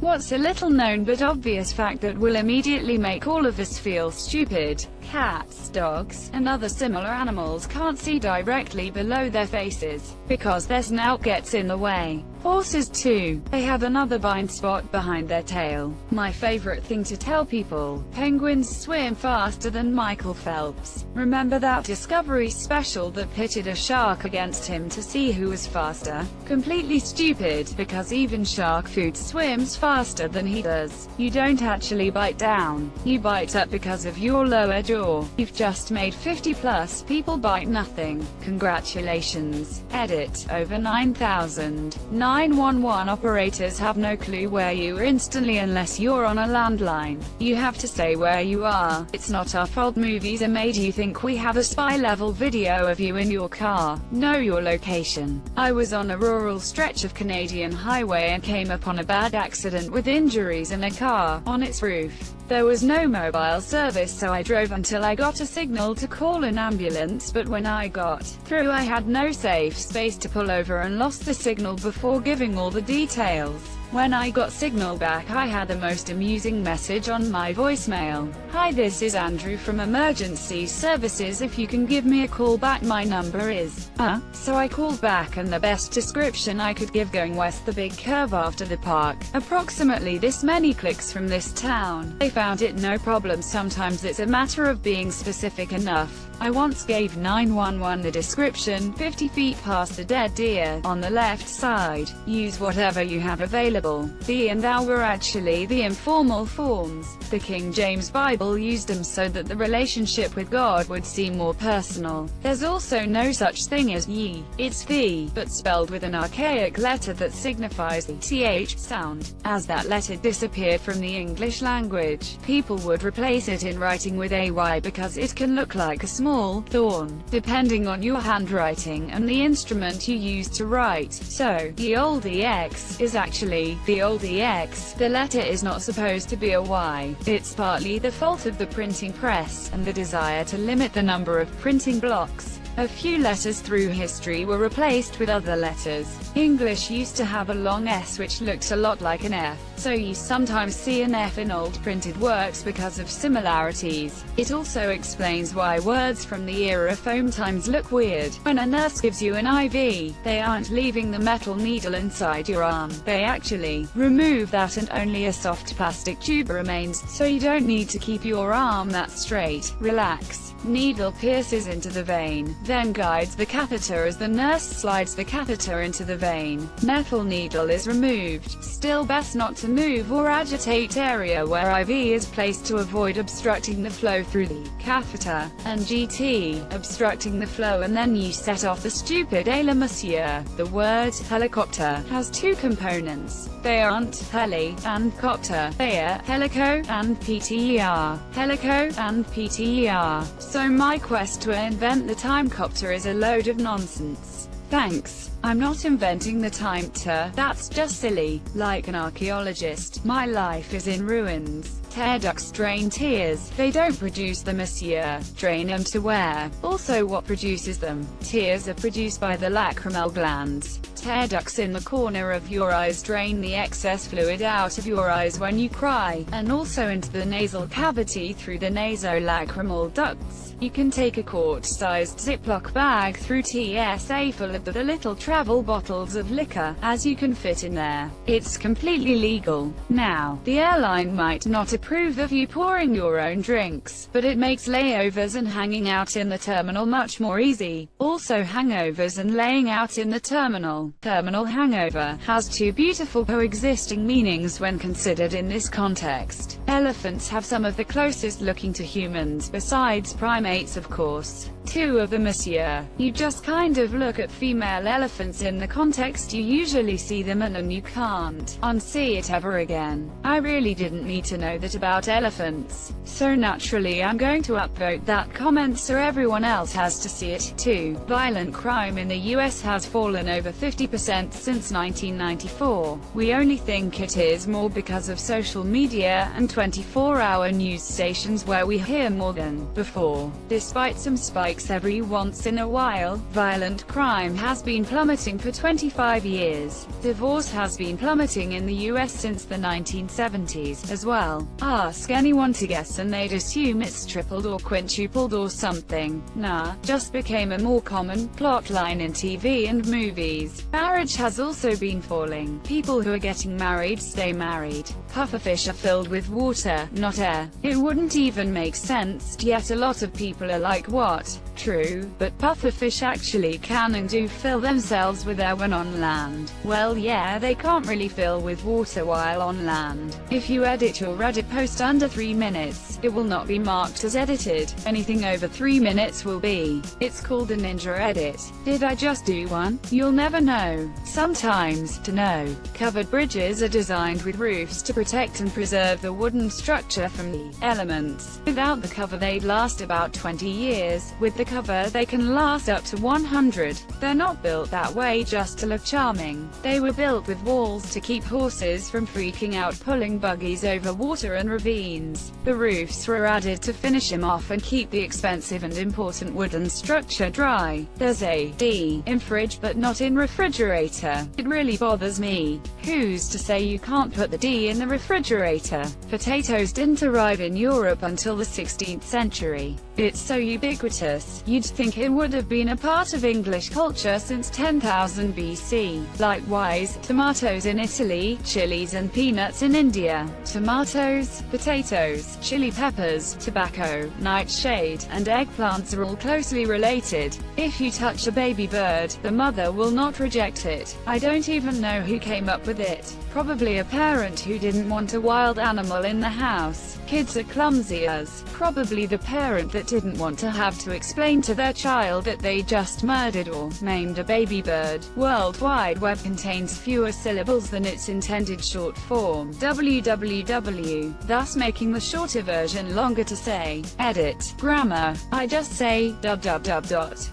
What's a little known but obvious fact that will immediately make all of us feel stupid? Cats, dogs, and other similar animals can't see directly below their faces, because their snout gets in the way. Horses too. They have another blind spot behind their tail. My favorite thing to tell people: penguins swim faster than Michael Phelps. Remember that Discovery special that pitted a shark against him to see who was faster? Completely stupid, because even shark food swims faster than he does. You don't actually bite down. You bite up because of your lower jaw. You've just made 50+ people bite nothing. Congratulations. Edit. Over 9,000. 911 operators have no clue where you are instantly unless you're on a landline. You have to say where you are. It's not our fault movies are made you think we have a spy-level video of you in your car. Know your location. I was on a rural stretch of Canadian highway and came upon a bad accident with injuries and a car on its roof. There was no mobile service, so I drove until I got a signal to call an ambulance, but when I got through I had no safe space to pull over and lost the signal before giving all the details. When I got signal back, I had the most amusing message on my voicemail. "Hi, this is Andrew from Emergency Services. If you can give me a call back, my number is..." So I called back, and the best description I could give: going west, the big curve after the park. Approximately this many clicks from this town. They found it no problem. Sometimes it's a matter of being specific enough. I once gave 911 the description: 50 feet past a dead deer, on the left side. Use whatever you have available. Thee and thou were actually the informal forms. The King James Bible used them so that the relationship with God would seem more personal. There's also no such thing as ye. It's thee, but spelled with an archaic letter that signifies the th sound. As that letter disappeared from the English language, people would replace it in writing with ay because it can look like a small thorn, depending on your handwriting and the instrument you use to write. So, the old ex is actually the old ex. The letter is not supposed to be a y. It's partly the fault of the printing press, and the desire to limit the number of printing blocks. A few letters through history were replaced with other letters. English used to have a long S which looked a lot like an F, so you sometimes see an F in old printed works because of similarities. It also explains why words from the era of foam times look weird. When a nurse gives you an IV, they aren't leaving the metal needle inside your arm. They actually remove that and only a soft plastic tube remains, so you don't need to keep your arm that straight. Relax. Needle pierces into the vein, then guides the catheter as the nurse slides the catheter into the vein. Metal needle is removed. Still best not to move or agitate area where IV is placed to avoid obstructing the flow through the catheter, and GT, obstructing the flow, and then you set off the stupid "Ala monsieur." The word helicopter has two components. They aren't heli and copter. They are helico and PTER. Helico and PTER. So my quest to invent the timecopter is a load of nonsense. Thanks. I'm not inventing the time-ter. That's just silly. Like an archaeologist, my life is in ruins. Tear ducts drain tears. They don't produce them, monsieur. Drain them to where? Also, what produces them? Tears are produced by the lacrimal glands. Tear ducts in the corner of your eyes drain the excess fluid out of your eyes when you cry, and also into the nasal cavity through the nasolacrimal ducts. You can take a quart-sized Ziploc bag through TSA full of the little travel bottles of liquor, as you can fit in there. It's completely legal. Now, the airline might not approve of you pouring your own drinks, but it makes layovers and hanging out in the terminal much more easy. Also, hangovers and laying out in the terminal. Terminal hangover has two beautiful coexisting meanings when considered in this context. Elephants have some of the closest looking to humans, besides primates of course. Two of them, monsieur. You just kind of look at female elephants in the context you usually see them in, and you can't unsee it ever again. I really didn't need to know that about elephants. So naturally I'm going to upvote that comment so everyone else has to see it too. Violent crime in the US has fallen over 50% since 1994. We only think it is more because of social media and 24-hour news stations where we hear more than before. Despite some spikes every once in a while, violent crime has been plummeting plummeting for 25 years. Divorce has been plummeting in the US since the 1970s, as well. Ask anyone to guess and they'd assume it's tripled or quintupled or something. Nah, just became a more common plotline in TV and movies. Marriage has also been falling. People who are getting married stay married. Pufferfish are filled with water, not air. It wouldn't even make sense, yet a lot of people are like, what? True, but pufferfish actually can and do fill themselves with air when on land. Well yeah, they can't really fill with water while on land. If you edit your Reddit post under 3 minutes, it will not be marked as edited. Anything over 3 minutes will be. It's called a ninja edit. Did I just do one? You'll never know. Sometimes, to know. Covered bridges are designed with roofs to protect and preserve the wooden structure from the elements. Without the cover they'd last about 20 years. With the cover they can last up to 100. They're not built that way just to look charming. They were built with walls to keep horses from freaking out pulling buggies over water and ravines. The roofs were added to finish them off and keep the expensive and important wooden structure dry. There's a D in fridge but not in refrigerator. It really bothers me. Who's to say you can't put the D in the refrigerator? Potatoes didn't arrive in Europe until the 16th century. It's so ubiquitous, you'd think it would have been a part of English culture since 10,000 BC. Likewise, tomatoes in Italy, chilies and peanuts in India. Tomatoes, potatoes, chili peppers, tobacco, nightshade, and eggplants are all closely related. If you touch a baby bird, the mother will not reject it. I don't even know who came up with it. Probably a parent who didn't want a wild animal in the house. Kids are clumsy as. Probably the parent that didn't want to have to explain to their child that they just murdered or maimed a baby bird. World Wide Web contains fewer syllables than its intended short form, www, thus making the shorter version longer to say. Edit. Grammar. I just say, dub.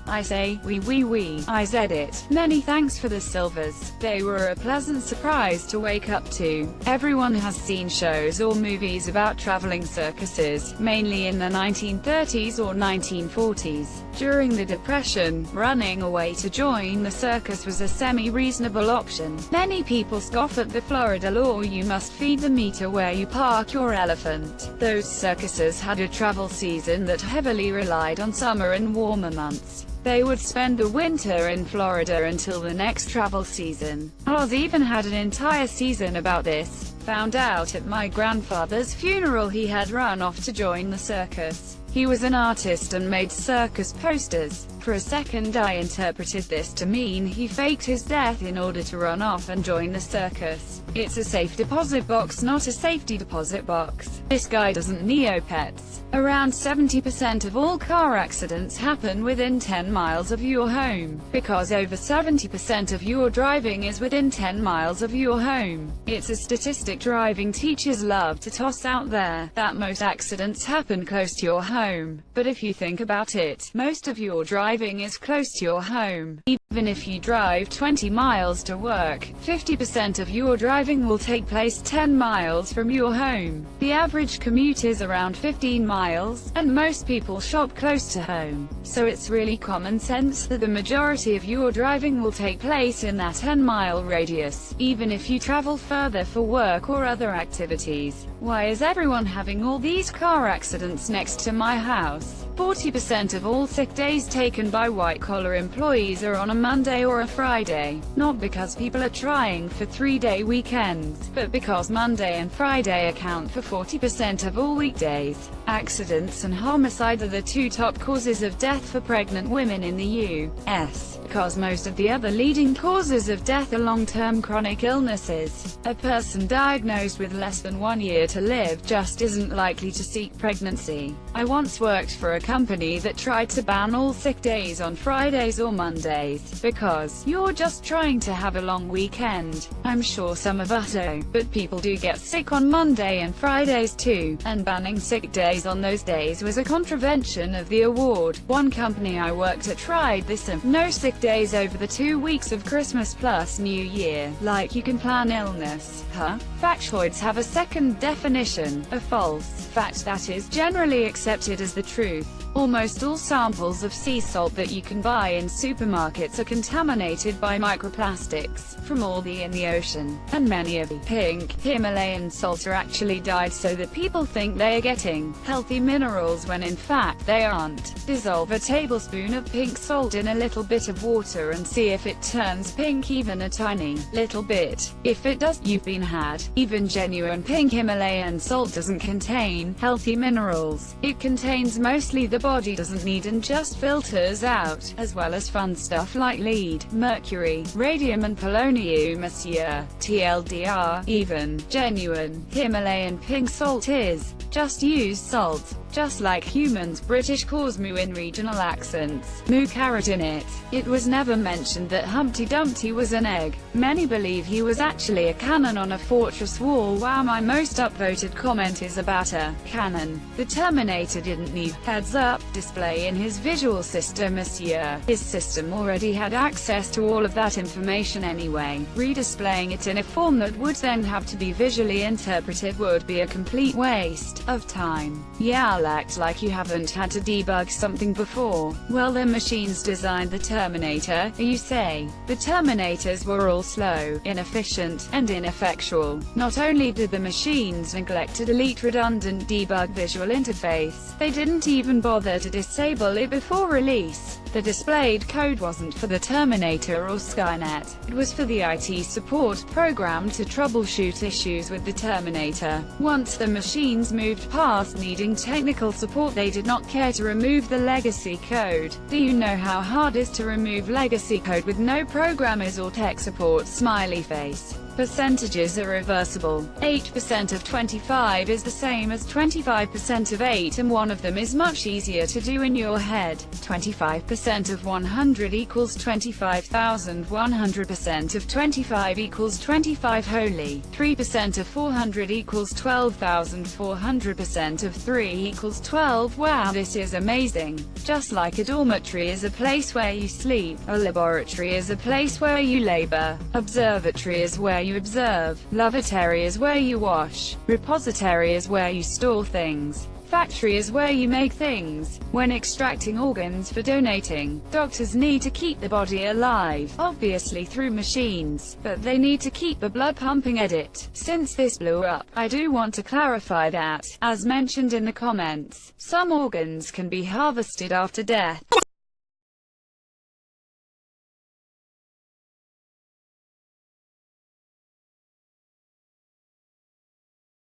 I say, we. I said it. Many thanks for the silvers. They were a pleasant surprise to wake up to. Everyone has seen shows or movies about traveling circuses, mainly in the 1930s or 1940s. During the Depression, running away to join the circus was a semi-reasonable option. Many people scoff at the Florida law you must feed the meter where you park your elephant. Those circuses had a travel season that heavily relied on summer and warmer months. They would spend the winter in Florida until the next travel season. Oz even had an entire season about this. Found out at my grandfather's funeral he had run off to join the circus. He was an artist and made circus posters. For a second I interpreted this to mean he faked his death in order to run off and join the circus. It's a safe deposit box, not a safety deposit box. This guy doesn't Neopets. Around 70% of all car accidents happen within 10 miles of your home, because over 70% of your driving is within 10 miles of your home. It's a statistic driving teachers love to toss out there, that most accidents happen close to your home. But if you think about it, most of your driving is close to your home. Even if you drive 20 miles to work, 50% of your driving will take place 10 miles from your home. The average commute is around 15 miles, and most people shop close to home. So it's really common sense that the majority of your driving will take place in that 10-mile radius, even if you travel further for work or other activities. Why is everyone having all these car accidents next to my house? 40% of all sick days taken by white-collar employees are on a Monday or a Friday. Not because people are trying for 3-day weekends, but because Monday and Friday account for 40% of all weekdays. Accidents and homicide are the two top causes of death for pregnant women in the U.S. because most of the other leading causes of death are long-term chronic illnesses. A person diagnosed with less than 1 year to live just isn't likely to seek pregnancy. I once worked for a company that tried to ban all sick days on Fridays or Mondays, because you're just trying to have a long weekend. I'm sure some of us do, but people do get sick on Monday and Fridays too, and banning sick days on those days was a contravention of the award. One company I worked at tried this and no sick days over the 2 weeks of Christmas plus New Year. Like you can plan illness. Huh? Factoids have a second definition, a false fact that is generally accepted as the truth. Almost all samples of sea salt that you can buy in supermarkets are contaminated by microplastics from algae in the ocean, and many of the pink Himalayan salts are actually dyed so that people think they are getting healthy minerals when in fact they aren't. Dissolve a tablespoon of pink salt in a little bit of water and see if it turns pink even a tiny little bit. If it does, you've been had. Even genuine pink Himalayan salt doesn't contain healthy minerals. It contains mostly the body doesn't need and just filters out, as well as fun stuff like lead, mercury, radium and polonium, monsieur. TLDR, even genuine Himalayan pink salt is just use salt. Just like humans, British calls moo in regional accents, moo carrot in it. It was never mentioned that Humpty Dumpty was an egg. Many believe he was actually a cannon on a fortress wall. Wow, my most upvoted comment is about a cannon. The Terminator didn't need heads-up display in his visual system, monsieur. His system already had access to all of that information anyway. Redisplaying it in a form that would then have to be visually interpreted would be a complete waste of time. Yeah, act like you haven't had to debug something before. Well, the machines designed the Terminator, you say. The Terminators were all slow, inefficient, and ineffectual. Not only did the machines neglect to delete redundant debug visual interface, they didn't even bother to disable it before release. The displayed code wasn't for the Terminator or Skynet. It was for the IT support program to troubleshoot issues with the Terminator. Once the machines moved past needing technical support, they did not care to remove the legacy code. Do you know how hard it is to remove legacy code with no programmers or tech support? Smiley face. Percentages are reversible. 8% of 25 is the same as 25% of 8, and one of them is much easier to do in your head. 25% of 100 equals 25,000. 100% of 25 equals 25 wholly. 3% of 400 equals 12,000. 400% of 3 equals 12. Wow, this is amazing. Just like a dormitory is a place where you sleep, a laboratory is a place where you labor, observatory is where you observe, lavatory is where you wash, repository is where you store things, factory is where you make things. When extracting organs for donating, doctors need to keep the body alive, obviously through machines, but they need to keep the blood pumping. Edit. Since this blew up, I do want to clarify that, as mentioned in the comments, some organs can be harvested after death.